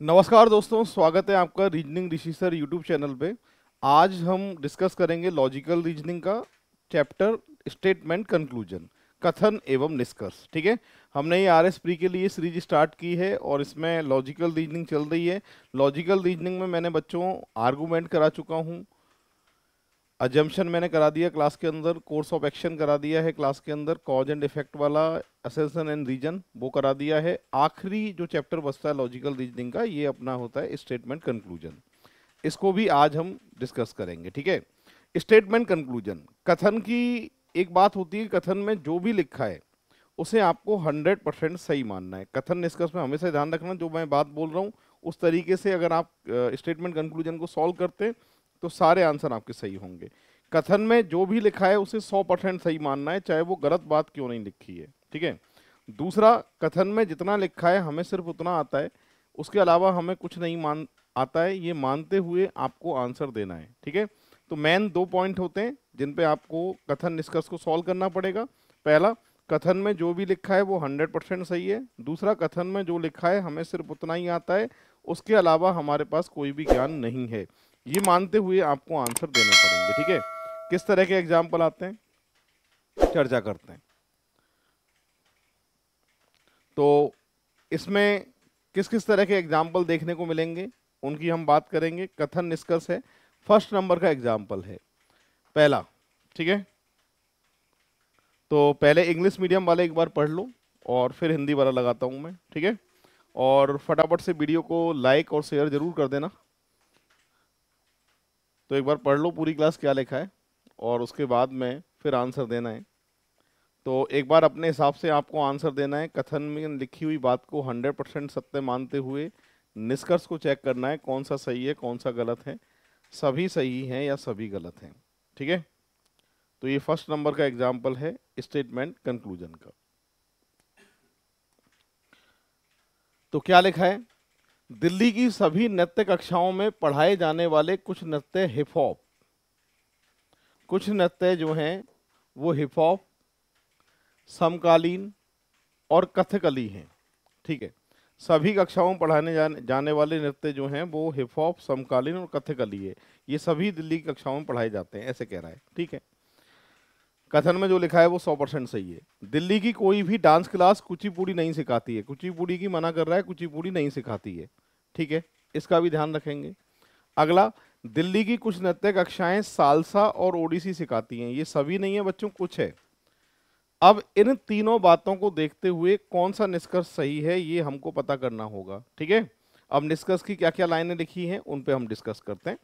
नमस्कार दोस्तों, स्वागत है आपका रीजनिंग ऋषि सर यूट्यूब चैनल पे। आज हम डिस्कस करेंगे लॉजिकल रीजनिंग का चैप्टर स्टेटमेंट कंक्लूजन, कथन एवं निष्कर्ष। ठीक है, हमने ये आरएस प्री के लिए सीरीज स्टार्ट की है और इसमें लॉजिकल रीजनिंग चल रही है। लॉजिकल रीजनिंग में मैंने बच्चों आर्गूमेंट करा चुका हूँ, अजम्पशन मैंने करा दिया क्लास के अंदर, कोर्स ऑफ एक्शन करा दिया है क्लास के अंदर, कॉज एंड इफेक्ट वाला असेंशन एंड रीजन वो करा दिया है। आखिरी जो चैप्टर बचता है लॉजिकल रीजनिंग का, ये अपना होता है स्टेटमेंट कंक्लूजन। इसको भी आज हम डिस्कस करेंगे। ठीक है, स्टेटमेंट कंक्लूजन, कथन की एक बात होती है, कथन में जो भी लिखा है उसे आपको 100% सही मानना है। कथन निष्कर्ष में हमेशा ध्यान रखना, जो मैं बात बोल रहा हूँ उस तरीके से अगर आप स्टेटमेंट कंक्लूजन को सॉल्व करते हैं तो सारे आंसर आपके सही होंगे। कथन में जो भी लिखा है उसे 100% सही मानना है, चाहे वो गलत बात क्यों नहीं लिखी है। ठीक है, दूसरा, कथन में जितना लिखा है हमें सिर्फ उतना आता है, उसके अलावा हमें कुछ नहीं मान आता है, ये मानते हुए आपको आंसर देना है। ठीक है, तो मेन 2 पॉइंट होते हैं जिन पे आपको कथन निष्कर्ष को सॉल्व करना पड़ेगा। पहला, कथन में जो भी लिखा है वो 100% सही है। दूसरा, कथन में जो लिखा है हमें सिर्फ उतना ही आता है, उसके अलावा हमारे पास कोई भी ज्ञान नहीं है, ये मानते हुए आपको आंसर देने पड़ेंगे। ठीक है, किस तरह के एग्जाम्पल आते हैं चर्चा करते हैं। तो इसमें किस किस तरह के एग्जाम्पल देखने को मिलेंगे उनकी हम बात करेंगे। कथन निष्कर्ष है, फर्स्ट नंबर का एग्जाम्पल है पहला। ठीक है, तो पहले इंग्लिश मीडियम वाले एक बार पढ़ लो और फिर हिंदी वाला लगाता हूं मैं। ठीक है, और फटाफट से वीडियो को लाइक और शेयर जरूर कर देना। तो एक बार पढ़ लो पूरी क्लास क्या लिखा है और उसके बाद में फिर आंसर देना है। तो एक बार अपने हिसाब से आपको आंसर देना है, कथन में लिखी हुई बात को 100% सत्य मानते हुए निष्कर्ष को चेक करना है कौन सा सही है कौन सा गलत है, सभी सही हैं या सभी गलत हैं। ठीक है, तो ये फर्स्ट नंबर का एग्जाम्पल है स्टेटमेंट कंक्लूजन का। तो क्या लिखा है, दिल्ली की सभी नृत्य कक्षाओं में पढ़ाए जाने वाले कुछ नृत्य हिप हॉप, कुछ नृत्य जो हैं वो हिप हॉप, समकालीन और कथकली हैं। ठीक है, सभी कक्षाओं में पढ़ाने जाने वाले नृत्य जो हैं वो हिप हॉप, समकालीन और कथकली है, ये सभी दिल्ली की कक्षाओं में पढ़ाए जाते हैं, ऐसे कह रहा है। ठीक है, कथन में जो लिखा है वो 100% सही है। दिल्ली की कोई भी डांस क्लास कुचिपुड़ी नहीं सिखाती है, कुचिपुड़ी की मना कर रहा है, कुचिपुड़ी नहीं सिखाती है। ठीक है, इसका भी ध्यान रखेंगे। अगला, दिल्ली की कुछ नृत्य कक्षाएं सालसा और ओडिसी सिखाती हैं, ये सभी नहीं है बच्चों, कुछ है। अब इन तीनों बातों को देखते हुए कौन सा निष्कर्ष सही है ये हमको पता करना होगा। ठीक है, अब निष्कर्ष की क्या क्या लाइनें लिखी हैं उन पे हम डिस्कस करते हैं।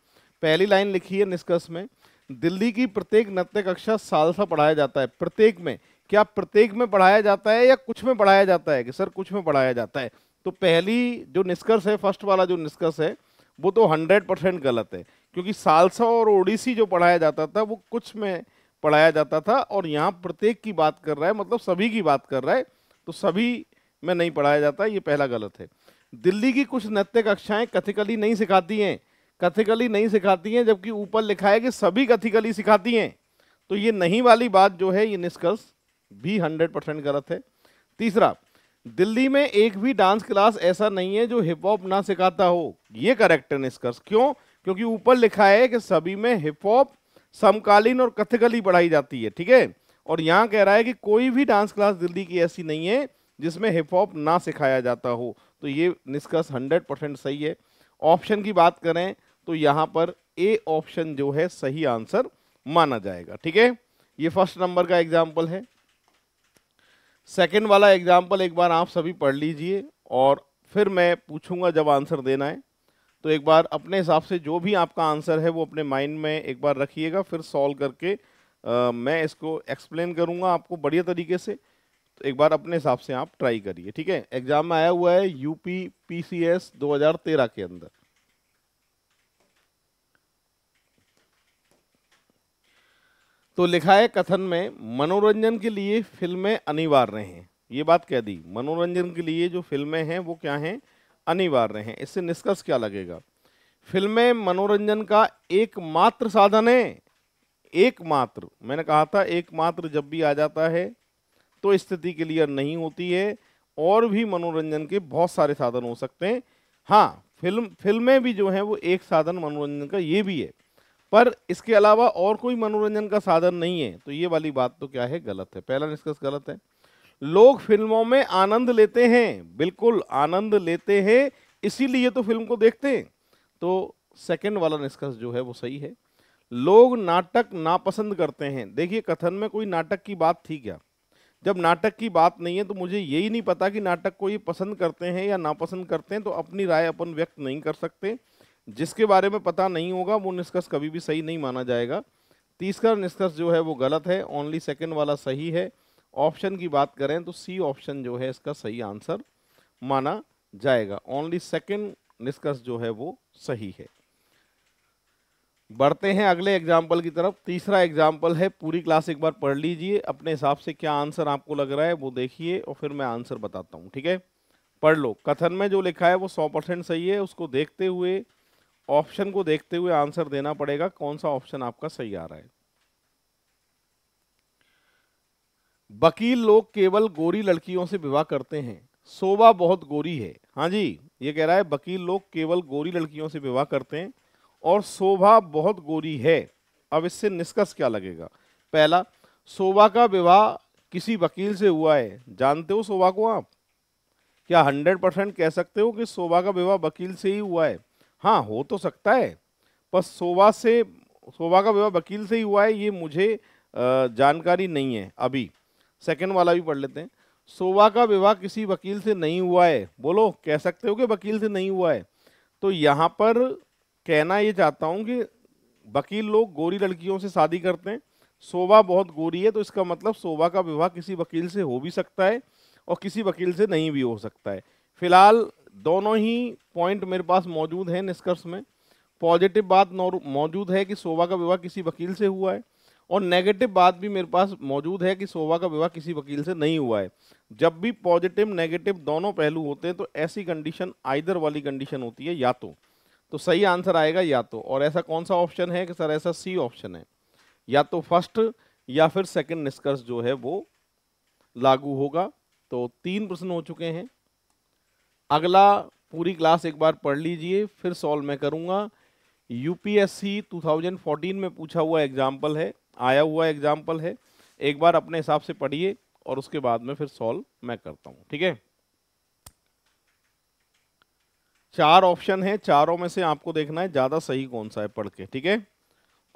पहली लाइन लिखी है निष्कर्ष में, दिल्ली की प्रत्येक नृत्य कक्षा सालसा पढ़ाया जाता है। प्रत्येक में, क्या प्रत्येक में पढ़ाया जाता है या कुछ में पढ़ाया जाता है कि सर कुछ में पढ़ाया जाता है? तो पहली जो निष्कर्ष है, फर्स्ट वाला जो निष्कर्ष है वो तो 100% गलत है, क्योंकि सालसा और ओडिसी जो पढ़ाया जाता था वो कुछ में पढ़ाया जाता था और यहाँ प्रत्येक की बात कर रहा है, मतलब सभी की बात कर रहा है, तो सभी में नहीं पढ़ाया जाता, ये पहला गलत है। दिल्ली की कुछ नृत्य कक्षाएं कथकली नहीं सिखाती हैं, कथकली नहीं सिखाती हैं, जबकि ऊपर लिखा है कि सभी कथकली सिखाती हैं, तो ये नहीं वाली बात जो है ये निष्कर्ष भी 100% गलत है। तीसरा, दिल्ली में एक भी डांस क्लास ऐसा नहीं है जो हिप हॉप ना सिखाता हो, ये करेक्ट है निष्कर्ष। क्यों? क्योंकि ऊपर लिखा है कि सभी में हिप हॉप, समकालीन और कथकली पढ़ाई जाती है। ठीक है, और यहाँ कह रहा है कि कोई भी डांस क्लास दिल्ली की ऐसी नहीं है जिसमें हिप हॉप ना सिखाया जाता हो, तो ये निष्कर्ष 100% सही है। ऑप्शन की बात करें तो यहाँ पर ए ऑप्शन जो है सही आंसर माना जाएगा। ठीक है, ये फर्स्ट नंबर का एग्जाम्पल है। सेकंड वाला एग्जाम्पल एक बार आप सभी पढ़ लीजिए और फिर मैं पूछूंगा जब आंसर देना है, तो एक बार अपने हिसाब से जो भी आपका आंसर है वो अपने माइंड में एक बार रखिएगा, फिर सॉल्व करके मैं इसको एक्सप्लेन करूंगा आपको बढ़िया तरीके से, तो एक बार अपने हिसाब से आप ट्राई करिए। ठीक है, एग्जाम में आया हुआ है यूपी पीसीएस 2013 के अंदर। तो लिखा है कथन में, मनोरंजन के लिए फिल्में अनिवार्य हैं, ये बात कह दी, मनोरंजन के लिए जो फिल्में हैं वो क्या हैं, अनिवार्य हैं। इससे निष्कर्ष क्या लगेगा, फिल्में मनोरंजन का एकमात्र साधन है। एकमात्र, मैंने कहा था एकमात्र जब भी आ जाता है तो स्थिति क्लियर नहीं होती है, और भी मनोरंजन के बहुत सारे साधन हो सकते हैं, हाँ, फिल्में भी जो हैं वो एक साधन मनोरंजन का ये भी है, पर इसके अलावा और कोई मनोरंजन का साधन नहीं है, तो ये वाली बात तो क्या है, गलत है। पहला निष्कर्ष गलत है। लोग फिल्मों में आनंद लेते हैं, बिल्कुल आनंद लेते हैं, इसीलिए तो फिल्म को देखते हैं। तो सेकंड वाला निष्कर्ष जो है वो सही है। लोग नाटक नापसंद करते हैं। देखिए, कथन में कोई नाटक की बात थी क्या? जब नाटक की बात नहीं है तो मुझे यही नहीं पता कि नाटक को ये पसंद करते हैं या नापसंद करते हैं, तो अपनी राय अपन व्यक्त नहीं कर सकते। जिसके बारे में पता नहीं होगा वो निष्कर्ष कभी भी सही नहीं माना जाएगा। तीसरा निष्कर्ष जो है वो गलत है, ओनली सेकंड वाला सही है। ऑप्शन की बात करें तो सी ऑप्शन जो है इसका सही आंसर माना जाएगा। ओनली सेकंड निष्कर्ष जो है वो सही है। बढ़ते हैं अगले एग्जाम्पल की तरफ। तीसरा एग्जाम्पल है, पूरी क्लास एक बार पढ़ लीजिए, अपने हिसाब से क्या आंसर आपको लग रहा है वो देखिए और फिर मैं आंसर बताता हूँ, ठीक है? पढ़ लो। कथन में जो लिखा है वो 100% सही है, उसको देखते हुए, ऑप्शन को देखते हुए आंसर देना पड़ेगा कौन सा ऑप्शन आपका सही आ रहा है। वकील लोग केवल गोरी लड़कियों से विवाह करते हैं, शोभा बहुत गोरी है। हाँ जी, ये कह रहा है वकील लोग केवल गोरी लड़कियों से विवाह करते हैं और शोभा बहुत गोरी है। अब इससे निष्कर्ष क्या लगेगा? पहला, शोभा का विवाह किसी वकील से हुआ है। जानते हो शोभा को आप? क्या 100% कह सकते हो कि शोभा का विवाह वकील से ही हुआ है? हाँ, हो तो सकता है, पर शोभा का विवाह वकील से ही हुआ है ये मुझे जानकारी नहीं है अभी। सेकंड वाला भी पढ़ लेते हैं। शोभा का विवाह किसी वकील से नहीं हुआ है। बोलो, कह सकते हो कि वकील से नहीं हुआ है? तो यहाँ पर कहना ये चाहता हूँ कि वकील लोग गोरी लड़कियों से शादी करते हैं, शोभा बहुत गोरी है, तो इसका मतलब शोभा का विवाह किसी वकील से हो भी सकता है और किसी वकील से नहीं भी हो सकता है। फिलहाल दोनों ही पॉइंट मेरे पास मौजूद हैं निष्कर्ष में। पॉजिटिव बात मौजूद है कि शोभा का विवाह किसी वकील से हुआ है, और नेगेटिव बात भी मेरे पास मौजूद है कि शोभा का विवाह किसी वकील से नहीं हुआ है। जब भी पॉजिटिव नेगेटिव दोनों पहलू होते हैं तो ऐसी कंडीशन आइदर वाली कंडीशन होती है, या तो सही आंसर आएगा या तो। और ऐसा कौन सा ऑप्शन है कि सर ऐसा सी ऑप्शन है, या तो फर्स्ट या फिर सेकंड निष्कर्ष जो है वो लागू होगा। तो 3 प्रश्न हो चुके हैं। अगला पूरी क्लास एक बार पढ़ लीजिए, फिर सॉल्व मैं करूंगा। यूपीएससी 2014 में पूछा हुआ एग्जाम्पल है, आया हुआ एग्जाम्पल है। एक बार अपने हिसाब से पढ़िए और उसके बाद में फिर सॉल्व मैं करता हूं, ठीक है? 4 ऑप्शन है, चारों में से आपको देखना है ज्यादा सही कौन सा है पढ़ के, ठीक है?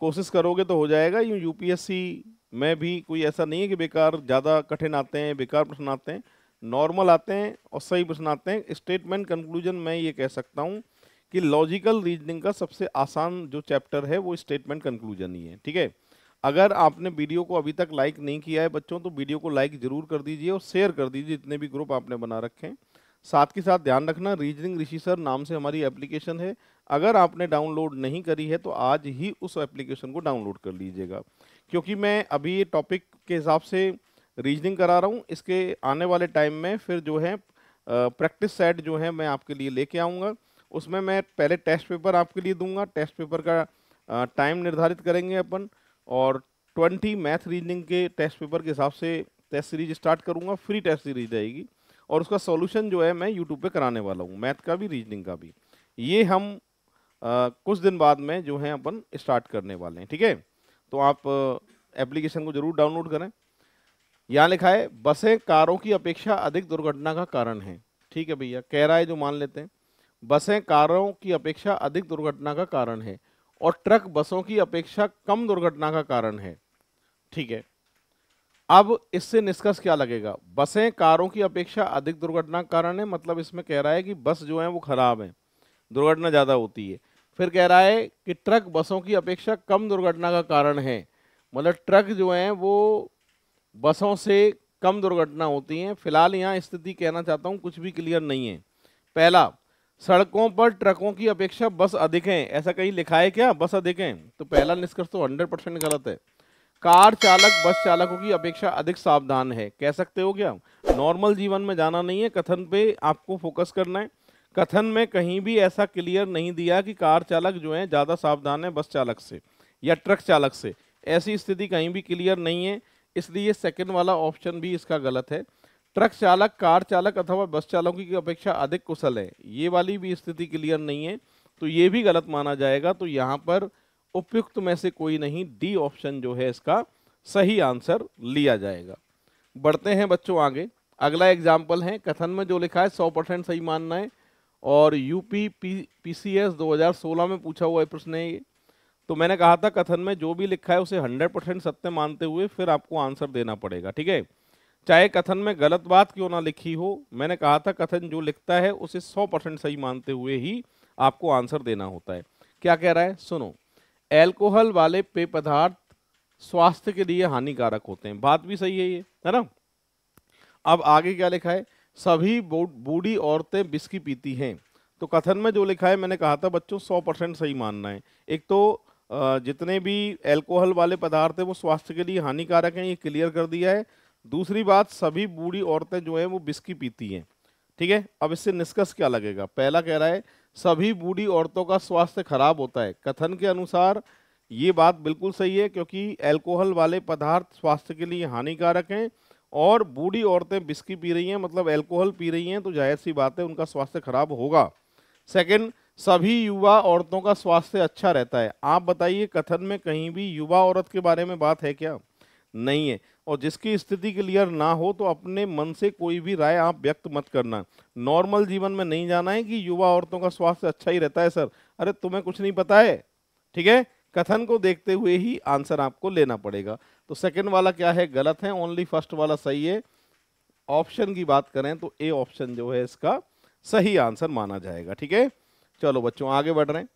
कोशिश करोगे तो हो जाएगा। यूँ यूपीएससी में भी कोई ऐसा नहीं है कि बेकार ज़्यादा कठिन आते हैं, बेकार प्रश्न आते हैं, नॉर्मल आते हैं और सही प्रश्न आते हैं। स्टेटमेंट कंक्लूजन मैं ये कह सकता हूँ कि लॉजिकल रीजनिंग का सबसे आसान जो चैप्टर है वो स्टेटमेंट कंक्लूजन ही है, ठीक है? अगर आपने वीडियो को अभी तक लाइक नहीं किया है बच्चों, तो वीडियो को लाइक जरूर कर दीजिए और शेयर कर दीजिए जितने भी ग्रुप आपने बना रखे हैं। साथ के साथ ध्यान रखना, रीजनिंग ऋषि सर नाम से हमारी एप्लीकेशन है, अगर आपने डाउनलोड नहीं करी है तो आज ही उस एप्लीकेशन को डाउनलोड कर लीजिएगा, क्योंकि मैं अभी ये टॉपिक के हिसाब से रीजनिंग करा रहा हूँ। इसके आने वाले टाइम में फिर जो है प्रैक्टिस सेट जो है मैं आपके लिए लेके आऊँगा। उसमें मैं पहले टेस्ट पेपर आपके लिए दूंगा, टेस्ट पेपर का टाइम निर्धारित करेंगे अपन, और 20 मैथ रीजनिंग के टेस्ट पेपर के हिसाब से टेस्ट सीरीज स्टार्ट करूँगा। फ्री टेस्ट सीरीज रहेगी और उसका सॉल्यूशन जो है मैं यूट्यूब पे कराने वाला हूँ, मैथ का भी रीजनिंग का भी। ये हम कुछ दिन बाद में जो है अपन स्टार्ट करने वाले हैं, ठीक है? तो आप एप्लीकेशन को जरूर डाउनलोड करें। यहाँ लिखा है बसें कारों की अपेक्षा अधिक दुर्घटना का कारण है। ठीक है भैया, कह रहा है जो मान लेते हैं, बसें कारों की अपेक्षा अधिक दुर्घटना का कारण है और ट्रक बसों की अपेक्षा कम दुर्घटना का कारण है, ठीक है? अब इससे निष्कर्ष क्या लगेगा? बसें कारों की अपेक्षा अधिक दुर्घटना का कारण है, मतलब इसमें कह रहा है कि बस जो है वो खराब है, दुर्घटना ज़्यादा होती है। फिर कह रहा है कि ट्रक बसों की अपेक्षा कम दुर्घटना का कारण है, मतलब ट्रक जो है वो बसों से कम दुर्घटना होती हैं। फिलहाल यहाँ स्थिति कहना चाहता हूँ कुछ भी क्लियर नहीं है। पहला, सड़कों पर ट्रकों की अपेक्षा बस अधिक हैं, ऐसा कहीं लिखा है क्या बस अधिक हैं? तो पहला निष्कर्ष तो 100% गलत है। कार चालक बस चालकों की अपेक्षा अधिक सावधान है, कह सकते हो क्या? नॉर्मल जीवन में जाना नहीं है, कथन पे आपको फोकस करना है। कथन में कहीं भी ऐसा क्लियर नहीं दिया कि कार चालक जो है ज़्यादा सावधान है बस चालक से या ट्रक चालक से, ऐसी स्थिति कहीं भी क्लियर नहीं है, इसलिए सेकंड वाला ऑप्शन भी इसका गलत है। ट्रक चालक कार चालक अथवा बस चालकों की अपेक्षा अधिक कुशल है, ये वाली भी स्थिति क्लियर नहीं है, तो ये भी गलत माना जाएगा। तो यहाँ पर उपयुक्त में से कोई नहीं, डी ऑप्शन जो है इसका सही आंसर लिया जाएगा। बढ़ते हैं बच्चों आगे। अगला एग्जाम्पल है, कथन में जो लिखा है 100% सही मानना है, और यूपी पीसीएस 2016 में पूछा हुआ प्रश्न है ये। तो मैंने कहा था कथन में जो भी लिखा है उसे 100% सत्य मानते हुए फिर आपको आंसर देना पड़ेगा, ठीक है, चाहे कथन में गलत बात क्यों ना लिखी हो। मैंने कहा था कथन जो लिखता है उसे 100% सही मानते हुए ही आपको आंसर देना होता है। क्या कह रहा है, सुनो, एल्कोहल वाले पेय पदार्थ स्वास्थ्य के लिए हानिकारक होते हैं, बात भी सही है ये, है ना। अब आगे क्या लिखा है, सभी बूढ़ी औरतें विस्की पीती हैं। तो कथन में जो लिखा है मैंने कहा था बच्चों 100% सही मानना है। एक तो जितने भी एल्कोहल वाले पदार्थ हैं वो स्वास्थ्य के लिए हानिकारक हैं, ये क्लियर कर दिया है। दूसरी बात, सभी बूढ़ी औरतें जो हैं वो विस्की पीती हैं, ठीक है। अब इससे निष्कर्ष क्या लगेगा, पहला कह रहा है सभी बूढ़ी औरतों का स्वास्थ्य खराब होता है। कथन के अनुसार ये बात बिल्कुल सही है, क्योंकि एल्कोहल वाले पदार्थ स्वास्थ्य के लिए हानिकारक हैं, और बूढ़ी औरतें विस्की पी रही हैं मतलब एल्कोहल पी रही हैं, तो जाहिर सी बात है उनका स्वास्थ्य खराब होगा। सेकंड, सभी युवा औरतों का स्वास्थ्य अच्छा रहता है। आप बताइए कथन में कहीं भी युवा औरत के बारे में बात है क्या, नहीं है। और जिसकी स्थिति क्लियर ना हो तो अपने मन से कोई भी राय आप व्यक्त मत करना। नॉर्मल जीवन में नहीं जाना है कि युवा औरतों का स्वास्थ्य अच्छा ही रहता है सर, अरे तुम्हें कुछ नहीं पता है, ठीक है। कथन को देखते हुए ही आंसर आपको लेना पड़ेगा। तो सेकंड वाला क्या है, गलत है, ओनली फर्स्ट वाला सही है। ऑप्शन की बात करें तो ए ऑप्शन जो है इसका सही आंसर माना जाएगा, ठीक है। चलो बच्चों आगे बढ़ रहे हैं।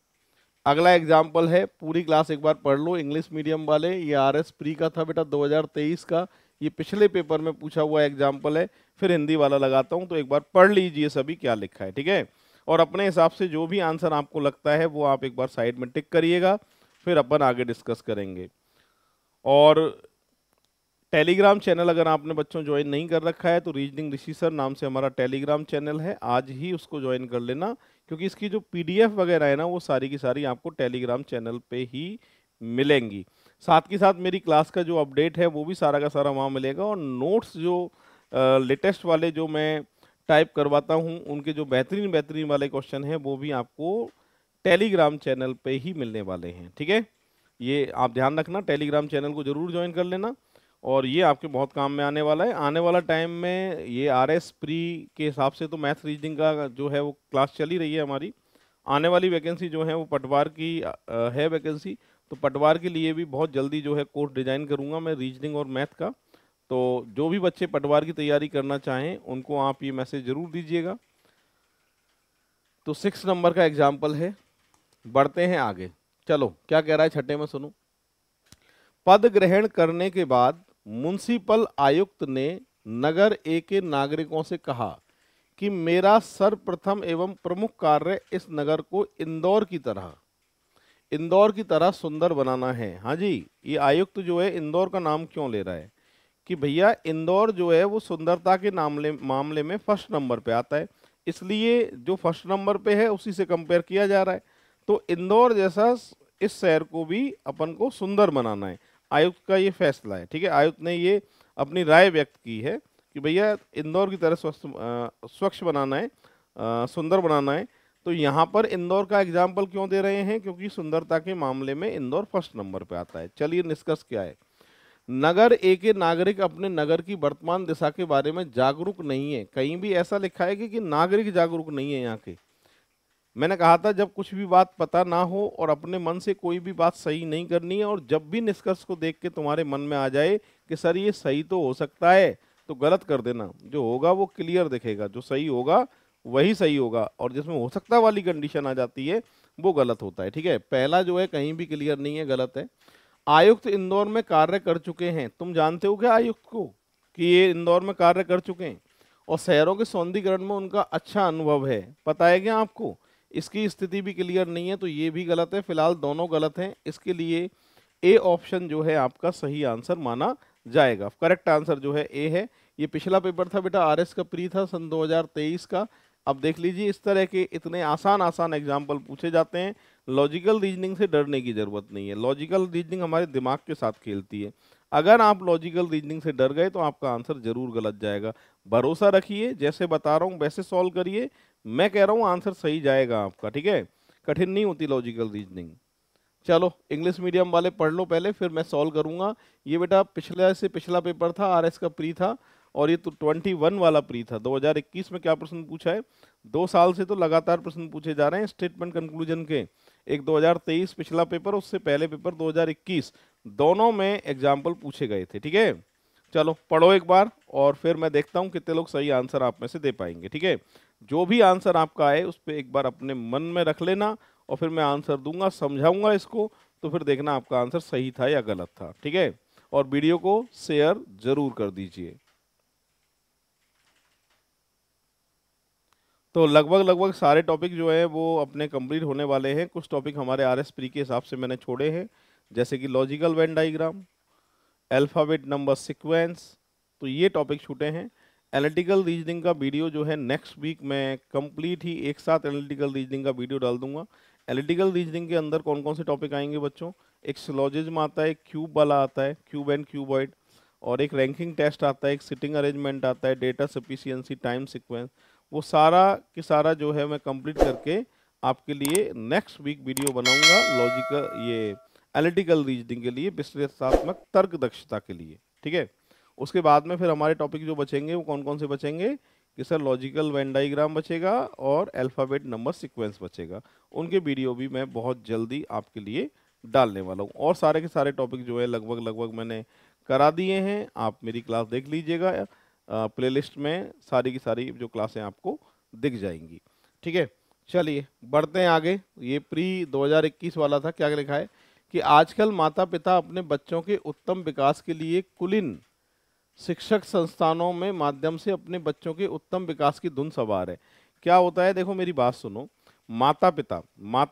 अगला एग्जाम्पल है, पूरी क्लास एक बार पढ़ लो, इंग्लिश मीडियम वाले, ये आरएस प्री का था बेटा 2023 का, ये पिछले पेपर में पूछा हुआ एग्जाम्पल है। फिर हिंदी वाला लगाता हूं, तो एक बार पढ़ लीजिए सभी क्या लिखा है, ठीक है। और अपने हिसाब से जो भी आंसर आपको लगता है वो आप एक बार साइड में टिक करिएगा, फिर अपन आगे डिस्कस करेंगे। और टेलीग्राम चैनल अगर आपने बच्चों ज्वाइन नहीं कर रखा है तो रीजनिंग ऋषि सर नाम से हमारा टेलीग्राम चैनल है, आज ही उसको ज्वाइन कर लेना, क्योंकि इसकी जो पीडीएफ वगैरह है ना वो सारी की सारी आपको टेलीग्राम चैनल पे ही मिलेंगी। साथ के साथ मेरी क्लास का जो अपडेट है वो भी सारा का सारा वहाँ मिलेगा, और नोट्स जो लेटेस्ट वाले जो मैं टाइप करवाता हूँ उनके जो बेहतरीन बेहतरीन वाले क्वेश्चन हैं वो भी आपको टेलीग्राम चैनल पे ही मिलने वाले हैं, ठीक है। ये आप ध्यान रखना, टेलीग्राम चैनल को जरूर ज्वाइन कर लेना, और ये आपके बहुत काम में आने वाला है। आने वाला टाइम में ये आरएस प्री के हिसाब से तो मैथ रीजनिंग का जो है वो क्लास चल ही रही है हमारी। आने वाली वैकेंसी जो है वो पटवार की है वैकेंसी, तो पटवार के लिए भी बहुत जल्दी जो है कोर्स डिजाइन करूंगा मैं रीजनिंग और मैथ का। तो जो भी बच्चे पटवार की तैयारी करना चाहें उनको आप ये मैसेज जरूर दीजिएगा। तो 6 नंबर का एग्जाम्पल है, बढ़ते हैं आगे। चलो क्या कह रहा है छठे में सुनो, पद ग्रहण करने के बाद म्युनिसिपल आयुक्त ने नगर ए के नागरिकों से कहा कि मेरा सर्वप्रथम एवं प्रमुख कार्य इस नगर को इंदौर की तरह सुंदर बनाना है। हाँ जी, ये आयुक्त जो है इंदौर का नाम क्यों ले रहा है कि भैया इंदौर जो है वो सुंदरता के मामले में फर्स्ट नंबर पे आता है, इसलिए जो फर्स्ट नंबर पे है उसी से कंपेयर किया जा रहा है। तो इंदौर जैसा इस शहर को भी अपन को सुंदर बनाना है, आयुक्त का ये फैसला है, ठीक है। आयुक्त ने ये अपनी राय व्यक्त की है कि भैया इंदौर की तरह स्वच्छ बनाना है, सुंदर बनाना है। तो यहाँ पर इंदौर का एग्जाम्पल क्यों दे रहे हैं, क्योंकि सुंदरता के मामले में इंदौर फर्स्ट नंबर पे आता है। चलिए निष्कर्ष क्या है, नगर ए के नागरिक अपने नगर की वर्तमान दिशा के बारे में जागरूक नहीं है। कहीं भी ऐसा लिखा है कि नागरिक जागरूक नहीं है यहाँ के। मैंने कहा था जब कुछ भी बात पता ना हो और अपने मन से कोई भी बात सही नहीं करनी है, और जब भी निष्कर्ष को देख के तुम्हारे मन में आ जाए कि सर ये सही तो हो सकता है, तो गलत कर देना। जो होगा वो क्लियर दिखेगा, जो सही होगा वही सही होगा, और जिसमें हो सकता वाली कंडीशन आ जाती है वो गलत होता है, ठीक है। पहला जो है कहीं भी क्लियर नहीं है, गलत है। आयुक्त इंदौर में कार्य कर चुके हैं, तुम जानते हो क्या आयुक्त को कि ये इंदौर में कार्य कर चुके हैं, और शहरों के सौंदर्यीकरण में उनका अच्छा अनुभव है, पता है क्या आपको। इसकी स्थिति भी क्लियर नहीं है, तो ये भी गलत है। फिलहाल दोनों गलत हैं, इसके लिए ए ऑप्शन जो है आपका सही आंसर माना जाएगा। करेक्ट आंसर जो है ए है। ये पिछला पेपर था बेटा, आरएस का प्री था सन 2023 का। अब देख लीजिए इस तरह के इतने आसान आसान एग्जाम्पल पूछे जाते हैं। लॉजिकल रीजनिंग से डरने की जरूरत नहीं है, लॉजिकल रीजनिंग हमारे दिमाग के साथ खेलती है। अगर आप लॉजिकल रीजनिंग से डर गए तो आपका आंसर जरूर गलत जाएगा। भरोसा रखिए, जैसे बता रहा हूँ वैसे सॉल्व करिए, मैं कह रहा हूँ आंसर सही जाएगा आपका, ठीक है। कठिन नहीं होती लॉजिकल रीजनिंग। चलो इंग्लिश मीडियम वाले पढ़ लो पहले, फिर मैं सॉल्व करूंगा। ये बेटा पिछले से पिछला पेपर था, आरएस का प्री था, और ये तो 21 वाला प्री था। 2021 में क्या प्रश्न पूछा है, 2 साल से तो लगातार प्रश्न पूछे जा रहे हैं स्टेटमेंट कंक्लूजन के। एक 2023 पिछला पेपर, उससे पहले पेपर 2021, दोनों में एग्जाम्पल पूछे गए थे, ठीक है। चलो पढ़ो एक बार, और फिर मैं देखता हूँ कितने लोग सही आंसर आप में से दे पाएंगे, ठीक है। जो भी आंसर आपका आए उस पर एक बार अपने मन में रख लेना, और फिर मैं आंसर दूंगा, समझाऊंगा इसको, तो फिर देखना आपका आंसर सही था या गलत था, ठीक है। और वीडियो को शेयर जरूर कर दीजिए। तो लगभग सारे टॉपिक जो है वो अपने कंप्लीट होने वाले हैं। कुछ टॉपिक हमारे आरएस प्री के हिसाब से मैंने छोड़े हैं, जैसे कि logical Venn diagram, alphabet number sequence, तो ये टॉपिक छूटे हैं। एनालिटिकल रीजनिंग का वीडियो जो है नेक्स्ट वीक मैं कंप्लीट ही एक साथ एनालिटिकल रीजनिंग का वीडियो डाल दूंगा। एनालिटिकल रीजनिंग के अंदर कौन कौन से टॉपिक आएंगे बच्चों, एक सिलोजिज्म आता है, एक क्यूब वाला आता है, क्यूब एंड क्यूबॉइड, और एक रैंकिंग टेस्ट आता है, एक सिटिंग अरेंजमेंट आता है, डेटा सफिशिएंसी, टाइम सीक्वेंस, वो सारा कि सारा जो है मैं कंप्लीट करके आपके लिए नेक्स्ट वीक वीडियो बनाऊंगा लॉजिकल ये एनालिटिकल रीजनिंग के लिए, विश्लेषणात्मक तर्क दक्षता के लिए, ठीक है। उसके बाद में फिर हमारे टॉपिक जो बचेंगे वो कौन कौन से बचेंगे कि सर लॉजिकल वेन डायग्राम बचेगा और अल्फाबेट नंबर सीक्वेंस बचेगा। उनके वीडियो भी मैं बहुत जल्दी आपके लिए डालने वाला हूँ। और सारे के सारे टॉपिक जो है लगभग मैंने करा दिए हैं, आप मेरी क्लास देख लीजिएगा, प्लेलिस्ट में सारी की सारी जो क्लासें आपको दिख जाएंगी, ठीक है। चलिए बढ़ते हैं आगे। ये प्री 2021 वाला था, क्या लिखा है कि आजकल माता पिता अपने बच्चों के उत्तम विकास के लिए कुलीन शिक्षक संस्थानों में माध्यम से अपने बच्चों के उत्तम विकास की धुन सवार है। क्या होता है, देखो मेरी बात सुनो, माता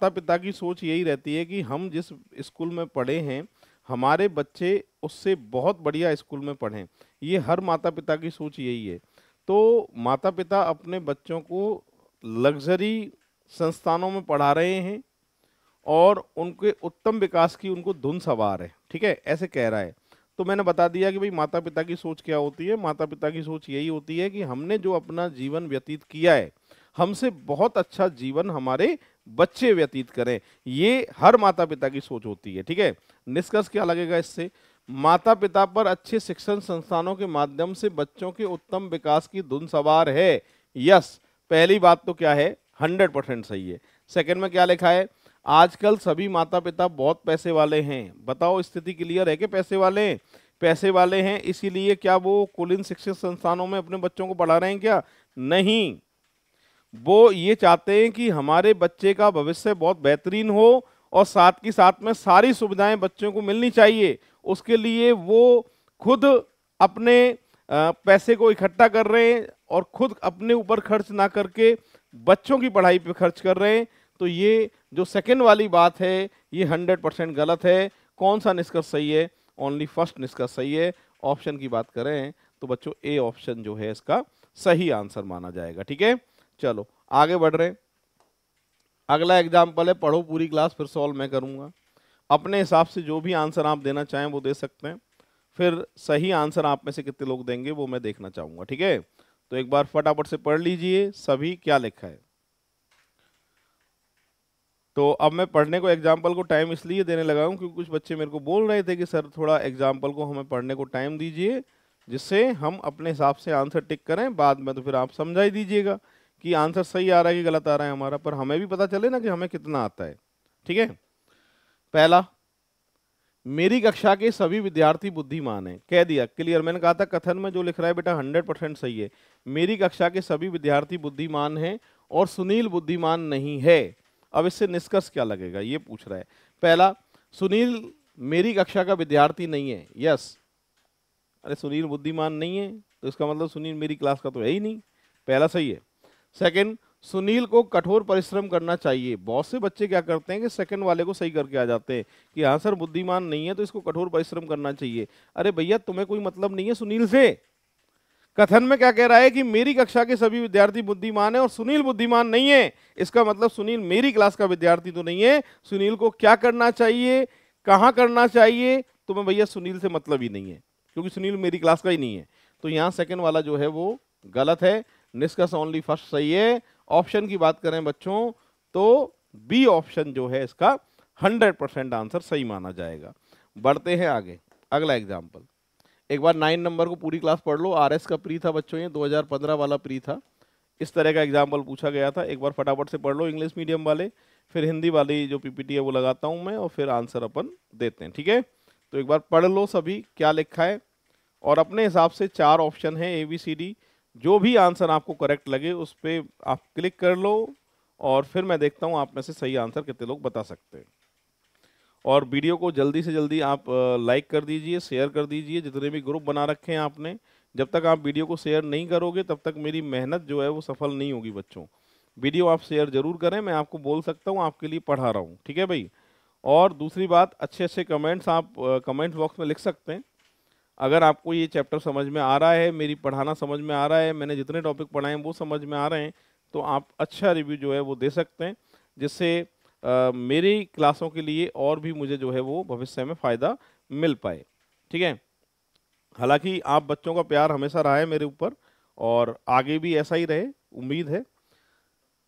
पिता की सोच यही रहती है कि हम जिस स्कूल में पढ़े हैं हमारे बच्चे उससे बहुत बढ़िया स्कूल में पढ़ें। ये हर माता पिता की सोच यही है। तो माता पिता अपने बच्चों को लग्जरी संस्थानों में पढ़ा रहे हैं और उनके उत्तम विकास की उनको धुन सवार है, ठीक है, ऐसे कह रहा है। तो मैंने बता दिया कि भाई माता पिता की सोच क्या होती है। माता पिता की सोच यही होती है कि हमने जो अपना जीवन व्यतीत किया है हमसे बहुत अच्छा जीवन हमारे बच्चे व्यतीत करें, ये हर माता पिता की सोच होती है, ठीक है। निष्कर्ष क्या लगेगा इससे, माता पिता पर अच्छे शिक्षण संस्थानों के माध्यम से बच्चों के उत्तम विकास की धुन सवार है। यस, पहली बात तो क्या है, 100% सही है। सेकंड में क्या लिखा है, आजकल सभी माता पिता बहुत पैसे वाले हैं। बताओ स्थिति क्लियर है कि पैसे वाले हैं? पैसे वाले हैं, इसीलिए क्या वो कुलीन शिक्षण संस्थानों में अपने बच्चों को पढ़ा रहे हैं क्या? नहीं, वो ये चाहते हैं कि हमारे बच्चे का भविष्य बहुत बेहतरीन हो और साथ की साथ में सारी सुविधाएं बच्चों को मिलनी चाहिए। उसके लिए वो खुद अपने पैसे को इकट्ठा कर रहे हैं और खुद अपने ऊपर खर्च ना करके बच्चों की पढ़ाई पे खर्च कर रहे हैं। तो ये जो सेकंड वाली बात है ये 100% गलत है। कौन सा निष्कर्ष सही है? ओनली फर्स्ट निष्कर्ष सही है। ऑप्शन की बात करें तो बच्चों ए ऑप्शन जो है इसका सही आंसर माना जाएगा, ठीक है। चलो आगे बढ़ रहे हैं। अगला एग्जाम्पल है, पढ़ो पूरी क्लास फिर सॉल्व मैं करूंगा। अपने हिसाब से जो भी आंसर आप देना चाहें वो दे सकते हैं, फिर सही आंसर आप में से कितने लोग देंगे वो मैं देखना चाहूंगा, ठीक है। तो एक बार फटाफट से पढ़ लीजिए सभी क्या लिखा है। तो अब मैं पढ़ने को एग्जाम्पल को टाइम इसलिए देने लगा हूँ क्योंकि कुछ बच्चे मेरे को बोल रहे थे कि सर थोड़ा एग्जाम्पल को हमें पढ़ने को टाइम दीजिए जिससे हम अपने हिसाब से आंसर टिक करें। बाद में तो फिर आप समझा ही दीजिएगा कि आंसर सही आ रहा है कि गलत आ रहा है हमारा, पर हमें भी पता चले ना कि हमें कितना आता है, ठीक है। पहला, मेरी कक्षा के सभी विद्यार्थी बुद्धिमान हैं। कह दिया क्लियर, मैंने कहा था कथन में जो लिख रहा है बेटा 100% सही है। मेरी कक्षा के सभी विद्यार्थी बुद्धिमान हैं और सुनील बुद्धिमान नहीं है। अब इससे निष्कर्ष क्या लगेगा ये पूछ रहा है। पहला, सुनील मेरी कक्षा का विद्यार्थी नहीं है। यस, अरे सुनील बुद्धिमान नहीं है तो इसका मतलब सुनील मेरी क्लास का तो है ही नहीं, पहला सही है। सेकंड, सुनील को कठोर परिश्रम करना चाहिए। बहुत से बच्चे क्या करते हैं कि सेकंड वाले को सही करके आ जाते हैं कि हाँ सर बुद्धिमान नहीं है तो इसको कठोर परिश्रम करना चाहिए। अरे भैया तुम्हें कोई मतलब नहीं है सुनील से। कथन में क्या कह रहा है कि मेरी कक्षा के सभी विद्यार्थी बुद्धिमान है और सुनील बुद्धिमान नहीं है। इसका मतलब सुनील मेरी क्लास का विद्यार्थी तो नहीं है। सुनील को क्या करना चाहिए, कहाँ करना चाहिए, तो मैं भैया सुनील से मतलब ही नहीं है, क्योंकि सुनील मेरी क्लास का ही नहीं है। तो यहाँ सेकंड वाला जो है वो गलत है, निष्कर्ष ओनली फर्स्ट सही है। ऑप्शन की बात करें बच्चों तो बी ऑप्शन जो है इसका 100% आंसर सही माना जाएगा। बढ़ते हैं आगे, अगला एग्जाम्पल। एक बार 9 नंबर को पूरी क्लास पढ़ लो, आरएस का प्री था बच्चों, ये 2015 वाला प्री था। इस तरह का एग्जाम्पल पूछा गया था, एक बार फटाफट से पढ़ लो इंग्लिश मीडियम वाले, फिर हिंदी वाली जो पीपीटी है वो लगाता हूँ मैं, और फिर आंसर अपन देते हैं, ठीक है। तो एक बार पढ़ लो सभी क्या लिखा है, और अपने हिसाब से 4 ऑप्शन है ABCD, जो भी आंसर आपको करेक्ट लगे उस पर आप क्लिक कर लो, और फिर मैं देखता हूँ आप में से सही आंसर कितने लोग बता सकते हैं। और वीडियो को जल्दी से जल्दी आप लाइक कर दीजिए, शेयर कर दीजिए, जितने भी ग्रुप बना रखे हैं आपने। जब तक आप वीडियो को शेयर नहीं करोगे तब तक मेरी मेहनत जो है वो सफल नहीं होगी बच्चों। वीडियो आप शेयर जरूर करें, मैं आपको बोल सकता हूँ, आपके लिए पढ़ा रहा हूँ, ठीक है भाई। और दूसरी बात, अच्छे अच्छे कमेंट्स आप कमेंट बॉक्स में लिख सकते हैं। अगर आपको ये चैप्टर समझ में आ रहा है, मेरी पढ़ाना समझ में आ रहा है, मैंने जितने टॉपिक पढ़ाए हैं वो समझ में आ रहे हैं, तो आप अच्छा रिव्यू जो है वो दे सकते हैं, जिससे मेरी क्लासों के लिए और भी मुझे जो है वो भविष्य में फ़ायदा मिल पाए, ठीक है। हालांकि आप बच्चों का प्यार हमेशा रहा है मेरे ऊपर, और आगे भी ऐसा ही रहे, उम्मीद है।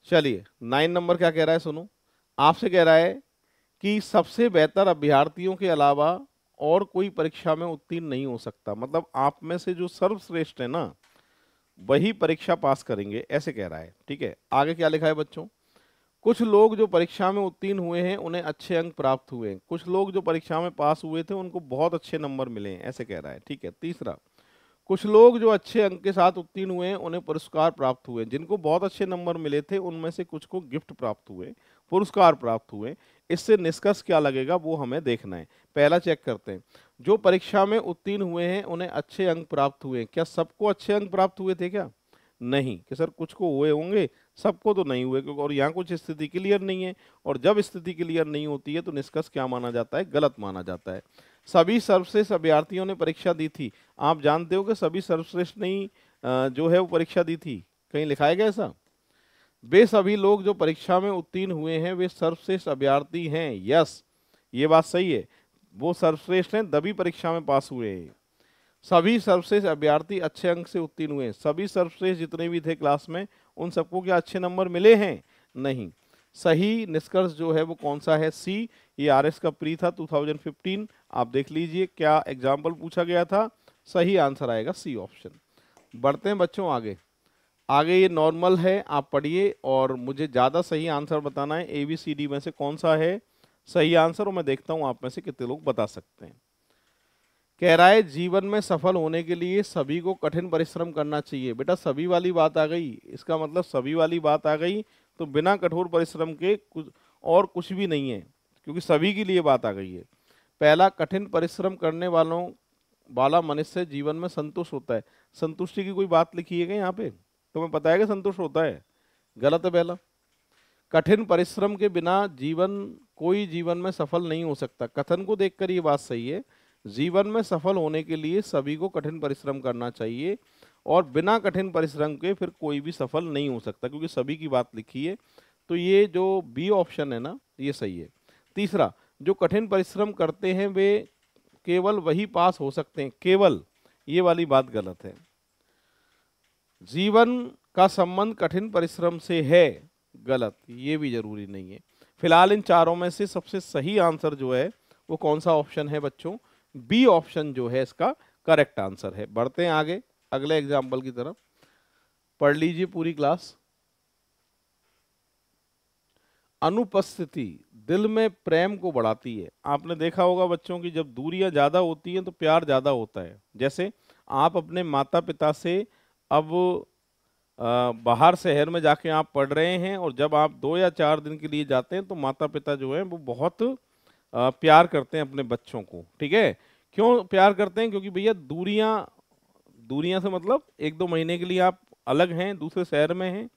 चलिए 9 नंबर क्या कह रहा है सुनो। आपसे कह रहा है कि सबसे बेहतर अभ्यर्थियों के अलावा और कोई परीक्षा में उत्तीर्ण नहीं हो सकता, मतलब आप में से जो सर्वश्रेष्ठ है ना वही परीक्षा पास करेंगे, ऐसे कह रहा है, ठीक है। आगे क्या लिखा है बच्चों, कुछ लोग जो परीक्षा में उत्तीर्ण हुए हैं उन्हें अच्छे अंक प्राप्त हुए हैं, कुछ लोग जो परीक्षा में पास हुए थे उनको बहुत अच्छे नंबर मिले हैं, ऐसे कह रहा है, ठीक है। तीसरा, कुछ लोग जो अच्छे अंक के साथ उत्तीर्ण हुए हैं उन्हें पुरस्कार प्राप्त हुए, जिनको बहुत अच्छे नंबर मिले थे उनमें से कुछ को गिफ्ट प्राप्त हुए, पुरस्कार प्राप्त हुए। इससे निष्कर्ष क्या लगेगा वो हमें देखना है। पहला चेक करते हैं, जो परीक्षा में उत्तीर्ण हुए हैं उन्हें अच्छे अंक प्राप्त हुए, क्या सबको अच्छे अंक प्राप्त हुए थे क्या? नहीं, कि सर कुछ को हुए होंगे, सबको तो नहीं हुए, क्योंकि और यहाँ कुछ स्थिति क्लियर नहीं है, और जब स्थिति क्लियर नहीं होती है तो निष्कर्ष क्या माना जाता है? गलत माना जाता है। सभी सर्वश्रेष्ठ अभ्यर्थियों ने परीक्षा दी थी, आप जानते हो कि सभी सर्वश्रेष्ठ नहीं जो है वो परीक्षा दी थी, कहीं लिखा है क्या ऐसा? वे सभी लोग जो परीक्षा में उत्तीर्ण हुए हैं वे सर्वश्रेष्ठ अभ्यर्थी हैं, यस ये बात सही है, वो सर्वश्रेष्ठ हैं तभी परीक्षा में पास हुए हैं। सभी सर्वश्रेष्ठ अभ्यर्थी अच्छे अंक से उत्तीर्ण हुए, सभी सर्वश्रेष्ठ जितने भी थे क्लास में उन सबको क्या अच्छे नंबर मिले हैं? नहीं। सही निष्कर्ष जो है वो कौन सा है? सी। ये आरएस का प्री था 2015, आप देख लीजिए क्या एग्जाम्पल पूछा गया था, सही आंसर आएगा सी ऑप्शन। बढ़ते हैं बच्चों आगे। आगे ये नॉर्मल है, आप पढ़िए और मुझे ज़्यादा सही आंसर बताना है, ABCD में से कौन सा है सही आंसर, और मैं देखता हूँ आप में से कितने लोग बता सकते हैं। कह रहा है जीवन में सफल होने के लिए सभी को कठिन परिश्रम करना चाहिए। बेटा सभी वाली बात आ गई, इसका मतलब सभी वाली बात आ गई, तो बिना कठोर परिश्रम के कुछ और कुछ भी नहीं है, क्योंकि सभी के लिए बात आ गई है। पहला, कठिन परिश्रम करने वाला मनुष्य जीवन में संतुष्ट होता है। संतुष्टि की कोई बात लिखी है क्या यहाँ पे? तुम्हें पता है कि संतुष्ट होता है? गलत है पहला। कठिन परिश्रम के बिना कोई जीवन में सफल नहीं हो सकता। कथन को देखकर ये बात सही है, जीवन में सफल होने के लिए सभी को कठिन परिश्रम करना चाहिए, और बिना कठिन परिश्रम के फिर कोई भी सफल नहीं हो सकता, क्योंकि सभी की बात लिखी है। तो ये जो बी ऑप्शन है ना ये सही है। तीसरा, जो कठिन परिश्रम करते हैं वे केवल वही पास हो सकते हैं, केवल, ये वाली बात गलत है। जीवन का संबंध कठिन परिश्रम से है, गलत, ये भी जरूरी नहीं है। फिलहाल इन चारों में से सबसे सही आंसर जो है वो कौन सा ऑप्शन है बच्चों? बी ऑप्शन जो है इसका करेक्ट आंसर है। बढ़ते हैं आगे अगले एग्जाम्पल की तरफ, पढ़ लीजिए पूरी क्लास। अनुपस्थिति दिल में प्रेम को बढ़ाती है। आपने देखा होगा बच्चों की जब दूरियां ज्यादा होती हैं तो प्यार ज्यादा होता है। जैसे आप अपने माता पिता से अब बाहर शहर में जाके आप पढ़ रहे हैं, और जब आप 2 या 4 दिन के लिए जाते हैं तो माता पिता जो है वो बहुत प्यार करते हैं अपने बच्चों को, ठीक है। क्यों प्यार करते हैं? क्योंकि भैया दूरियां से मतलब 1-2 महीने के लिए आप अलग हैं, दूसरे शहर में हैं,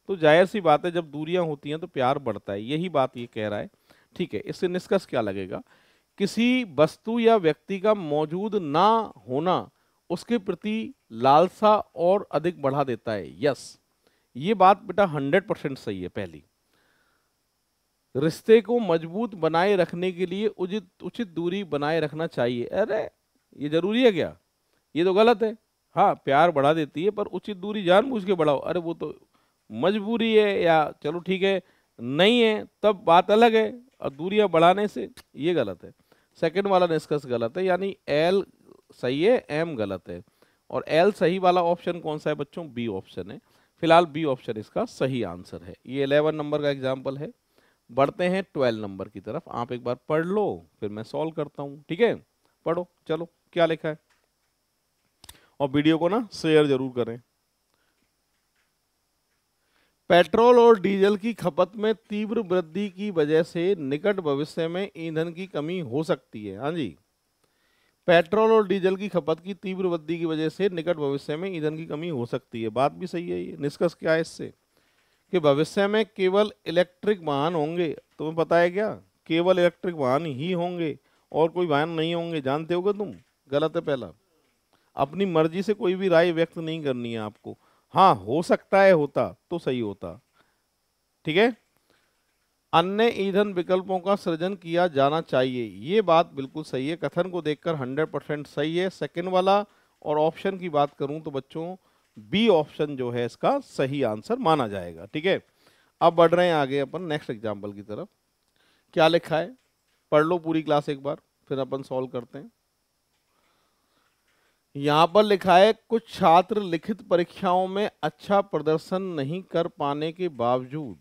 तो जाहिर सी बात है जब दूरियां होती हैं तो प्यार बढ़ता है, यही बात ये कह रहा है, ठीक है। इससे निष्कर्ष क्या लगेगा? किसी वस्तु या व्यक्ति का मौजूद ना होना उसके प्रति लालसा और अधिक बढ़ा देता है, यस ये बात बेटा 100% सही है पहली। रिश्ते को मजबूत बनाए रखने के लिए उचित उचित दूरी बनाए रखना चाहिए। अरे ये जरूरी है क्या? ये तो गलत है। हाँ, प्यार बढ़ा देती है, पर उचित दूरी जानबूझ के बढ़ाओ, अरे वो तो मजबूरी है, या चलो ठीक है नहीं है तब बात अलग है, और दूरियां बढ़ाने से ये गलत है। सेकंड वाला निष्कर्ष गलत है, यानी एल सही है, एम गलत है। और एल सही वाला ऑप्शन कौन सा है बच्चों? बी ऑप्शन है। फिलहाल बी ऑप्शन इसका सही आंसर है। ये 11 नंबर का एग्जाम्पल है। बढ़ते हैं 12 नंबर की तरफ। आप एक बार पढ़ लो, फिर मैं सॉल्व करता हूँ, ठीक है? पढ़ो, चलो क्या लिखा है, और वीडियो को ना शेयर जरूर करें। पेट्रोल और डीजल की खपत में तीव्र वृद्धि की वजह से निकट भविष्य में ईंधन की कमी हो सकती है। हाँ जी, पेट्रोल और डीजल की खपत की तीव्र वृद्धि की वजह से निकट भविष्य में ईंधन की कमी हो सकती है। बात भी सही है। ये निष्कर्ष क्या है इससे? कि भविष्य में केवल इलेक्ट्रिक वाहन होंगे। तुम्हें पता है क्या? केवल इलेक्ट्रिक वाहन ही होंगे और कोई वाहन नहीं होंगे। जानते होगे तुम? गलत है पहला। अपनी मर्जी से कोई भी राय व्यक्त नहीं करनी है आपको। हाँ, हो सकता है, होता तो सही होता, ठीक है। अन्य ईंधन विकल्पों का सृजन किया जाना चाहिए, ये बात बिल्कुल सही है। कथन को देखकर 100% सही है सेकंड वाला। और ऑप्शन की बात करूं तो बच्चों बी ऑप्शन जो है इसका सही आंसर माना जाएगा, ठीक है। अब बढ़ रहे हैं आगे अपन नेक्स्ट एग्जाम्पल की तरफ। क्या लिखा है पढ़ लो पूरी क्लास एक बार, फिर अपन सॉल्व करते हैं। यहां पर लिखा है कुछ छात्र लिखित परीक्षाओं में अच्छा प्रदर्शन नहीं कर पाने के बावजूद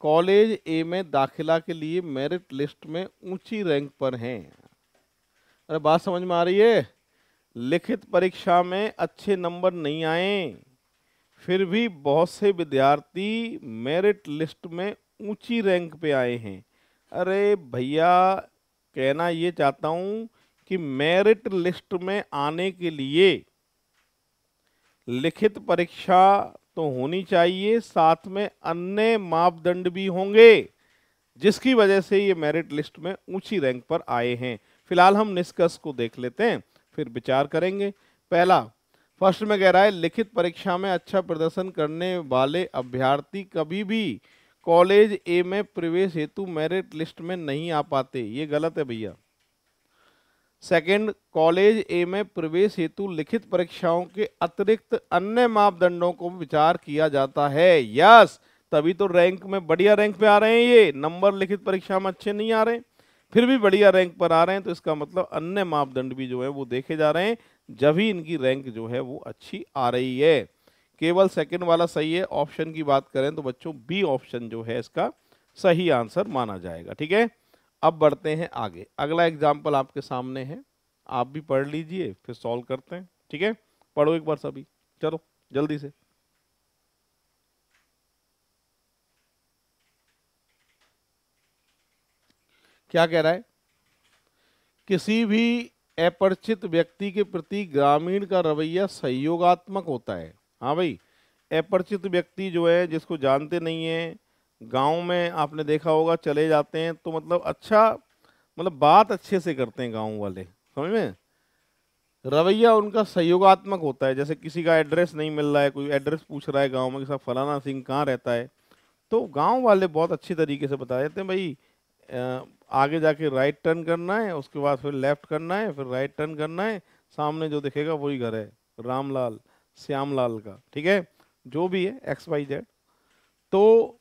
कॉलेज ए में दाखिला के लिए मेरिट लिस्ट में ऊंची रैंक पर हैं। अरे बात समझ में आ रही है? लिखित परीक्षा में अच्छे नंबर नहीं आए, फिर भी बहुत से विद्यार्थी मेरिट लिस्ट में ऊंची रैंक पे आए हैं। अरे भैया, कहना ये चाहता हूं कि मेरिट लिस्ट में आने के लिए लिखित परीक्षा तो होनी चाहिए, साथ में अन्य मापदंड भी होंगे जिसकी वजह से ये मेरिट लिस्ट में ऊंची रैंक पर आए हैं। फिलहाल हम निष्कर्ष को देख लेते हैं, फिर विचार करेंगे। पहला, फर्स्ट में कह रहा है लिखित परीक्षा में अच्छा प्रदर्शन करने वाले अभ्यर्थी कभी भी कॉलेज ए में प्रवेश हेतु मेरिट लिस्ट में नहीं आ पाते। ये गलत है भैया। सेकंड, कॉलेज ए में प्रवेश हेतु लिखित परीक्षाओं के अतिरिक्त अन्य मापदंडों को विचार किया जाता है। यस, तभी तो रैंक में बढ़िया रैंक पे आ रहे हैं। ये नंबर लिखित परीक्षा में अच्छे नहीं आ रहे, फिर भी बढ़िया रैंक पर आ रहे हैं, तो इसका मतलब अन्य मापदंड भी जो है वो देखे जा रहे हैं, जब ही इनकी रैंक जो है वो अच्छी आ रही है। केवल सेकंड वाला सही है। ऑप्शन की बात करें तो बच्चों बी ऑप्शन जो है इसका सही आंसर माना जाएगा, ठीक है। अब बढ़ते हैं आगे। अगला एग्जाम्पल आपके सामने है, आप भी पढ़ लीजिए, फिर सॉल्व करते हैं, ठीक है। पढ़ो एक बार सभी, चलो जल्दी से। क्या कह रहा है? किसी भी अपरिचित व्यक्ति के प्रति ग्रामीण का रवैया सहयोगात्मक होता है। हाँ भाई, अपरिचित व्यक्ति जो है, जिसको जानते नहीं है, गांव में आपने देखा होगा चले जाते हैं तो मतलब अच्छा, मतलब बात अच्छे से करते हैं गांव वाले, समझ में? रवैया उनका सहयोगात्मक होता है। जैसे किसी का एड्रेस नहीं मिल रहा है, कोई एड्रेस पूछ रहा है गांव में कि साहब फलाना सिंह कहाँ रहता है, तो गांव वाले बहुत अच्छी तरीके से बता देते हैं, भाई आगे जाके राइट टर्न करना है, उसके बाद फिर लेफ्ट करना है, फिर राइट टर्न करना है, सामने जो दिखेगा वही घर है, रामलाल श्यामलाल का, ठीक है, जो भी है XYZ। तो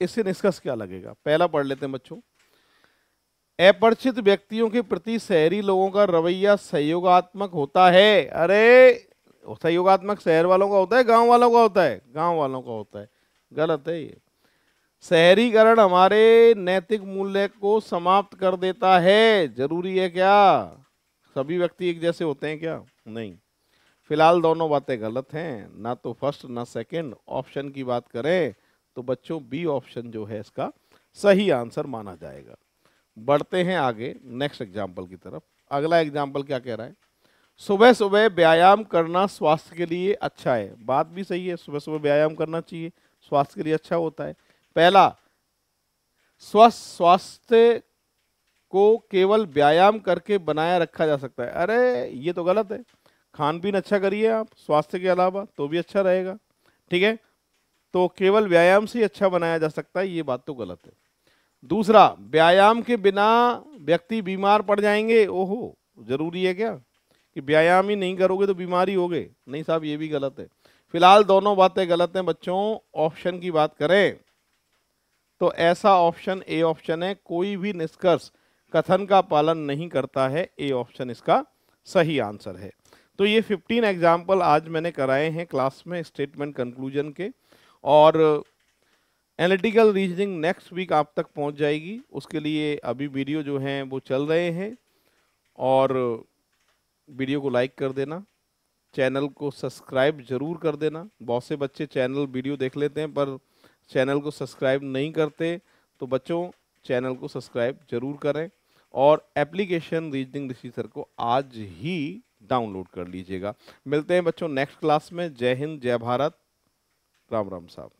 इससे निष्कर्ष क्या लगेगा? पहला पढ़ लेते हैं बच्चों। अपरिचित व्यक्तियों के प्रति शहरी लोगों का रवैया सहयोगात्मक होता है। अरे सहयोगात्मक शहर वालों का होता है, गांव वालों का होता है? गांव वालों का होता है। गलत है ये। शहरीकरण हमारे नैतिक मूल्य को समाप्त कर देता है। जरूरी है क्या? सभी व्यक्ति एक जैसे होते हैं क्या? नहीं। फिलहाल दोनों बातें गलत हैं, ना तो फर्स्ट ना सेकंड। ऑप्शन की बात करें तो बच्चों बी ऑप्शन जो है इसका सही आंसर माना जाएगा। बढ़ते हैं आगे नेक्स्ट एग्जाम्पल की तरफ। अगला एग्जाम्पल क्या कह रहा है? सुबह सुबह व्यायाम करना स्वास्थ्य के लिए अच्छा है। बात भी सही है, सुबह सुबह व्यायाम करना चाहिए, स्वास्थ्य के लिए अच्छा होता है। पहला, स्वस्थ स्वास्थ्य को केवल व्यायाम करके बनाया रखा जा सकता है। अरे ये तो गलत है। खान पीन अच्छा करिए आप स्वास्थ्य के अलावा तो भी अच्छा रहेगा, ठीक है। तो केवल व्यायाम से ही अच्छा बनाया जा सकता है, ये बात तो गलत है। दूसरा, व्यायाम के बिना व्यक्ति बीमार पड़ जाएंगे। ओहो, जरूरी है क्या कि व्यायाम ही नहीं करोगे तो बीमार ही होगे? नहीं साहब, ये भी गलत है। फिलहाल दोनों बातें गलत हैं बच्चों। ऑप्शन की बात करें तो ऐसा ऑप्शन ए ऑप्शन है, कोई भी निष्कर्ष कथन का पालन नहीं करता है। ए ऑप्शन इसका सही आंसर है। तो ये 15 एग्जाम्पल आज मैंने कराए हैं क्लास में स्टेटमेंट कंक्लूजन के, और एनालिटिकल रीजनिंग नेक्स्ट वीक आप तक पहुंच जाएगी। उसके लिए अभी वीडियो जो हैं वो चल रहे हैं, और वीडियो को लाइक कर देना, चैनल को सब्सक्राइब जरूर कर देना। बहुत से बच्चे चैनल वीडियो देख लेते हैं पर चैनल को सब्सक्राइब नहीं करते, तो बच्चों चैनल को सब्सक्राइब जरूर करें, और एप्लीकेशन रीजनिंग ऋषि सर को आज ही डाउनलोड कर लीजिएगा। मिलते हैं बच्चों नेक्स्ट क्लास में। जय हिंद, जय भारत, राम राम साहब।